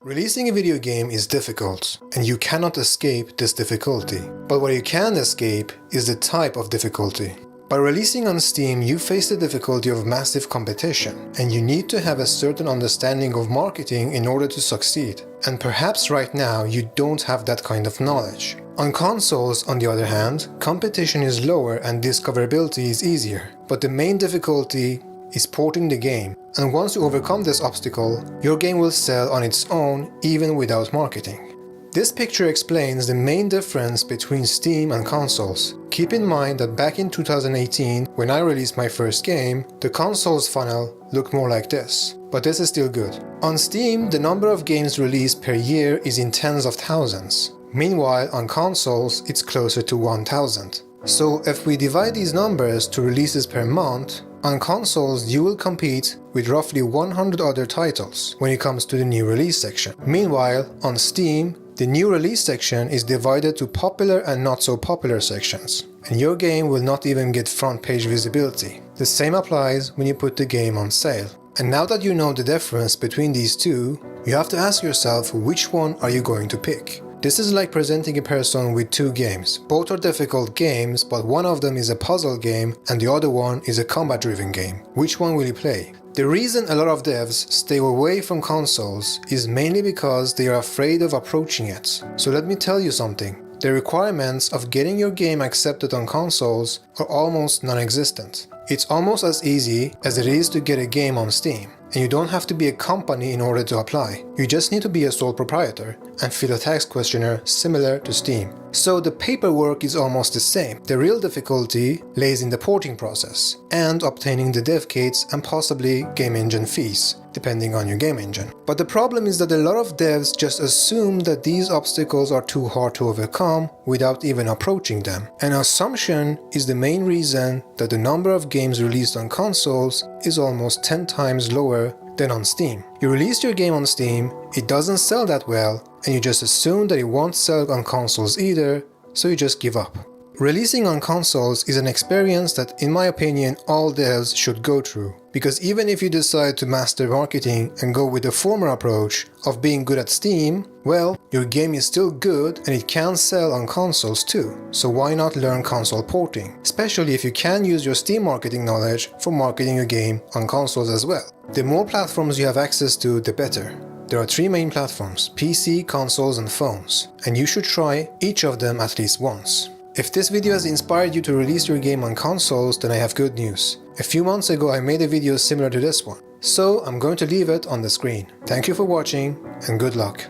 Releasing a video game is difficult, and you cannot escape this difficulty. But what you can escape is the type of difficulty. By releasing on Steam, you face the difficulty of massive competition, and you need to have a certain understanding of marketing in order to succeed. And perhaps right now you don't have that kind of knowledge. On consoles, on the other hand, competition is lower and discoverability is easier. But the main difficulty is porting the game, and once you overcome this obstacle, your game will sell on its own even without marketing. This picture explains the main difference between Steam and consoles. Keep in mind that back in 2018, when I released my first game, the console's funnel looked more like this. But this is still good. On Steam, the number of games released per year is in tens of thousands. Meanwhile, on consoles, it's closer to 1,000. So if we divide these numbers to releases per month, on consoles you will compete with roughly 100 other titles when it comes to the new release section. Meanwhile, on Steam, the new release section is divided to popular and not so popular sections, and your game will not even get front page visibility. The same applies when you put the game on sale. And now that you know the difference between these two, you have to ask yourself which one are you going to pick. This is like presenting a person with two games. Both are difficult games, but one of them is a puzzle game and the other one is a combat-driven game. Which one will you play? The reason a lot of devs stay away from consoles is mainly because they are afraid of approaching it. So let me tell you something. The requirements of getting your game accepted on consoles are almost non-existent. It's almost as easy as it is to get a game on Steam. And you don't have to be a company in order to apply. You just need to be a sole proprietor and fill a tax questionnaire similar to Steam. So the paperwork is almost the same. The real difficulty lays in the porting process and obtaining the dev kits and possibly game engine fees, depending on your game engine. But the problem is that a lot of devs just assume that these obstacles are too hard to overcome without even approaching them. An assumption is the main reason that the number of games released on consoles is almost 10 times lower than on Steam. You release your game on Steam, it doesn't sell that well, and you just assume that it won't sell on consoles either, so you just give up. Releasing on consoles is an experience that, in my opinion, all devs should go through. Because even if you decide to master marketing and go with the former approach of being good at Steam, well, your game is still good and it can sell on consoles too. So why not learn console porting? Especially if you can use your Steam marketing knowledge for marketing your game on consoles as well. The more platforms you have access to, the better. There are three main platforms: PC, consoles and phones. And you should try each of them at least once. If this video has inspired you to release your game on consoles, then I have good news. A few months ago I made a video similar to this one, so I'm going to leave it on the screen. Thank you for watching and good luck.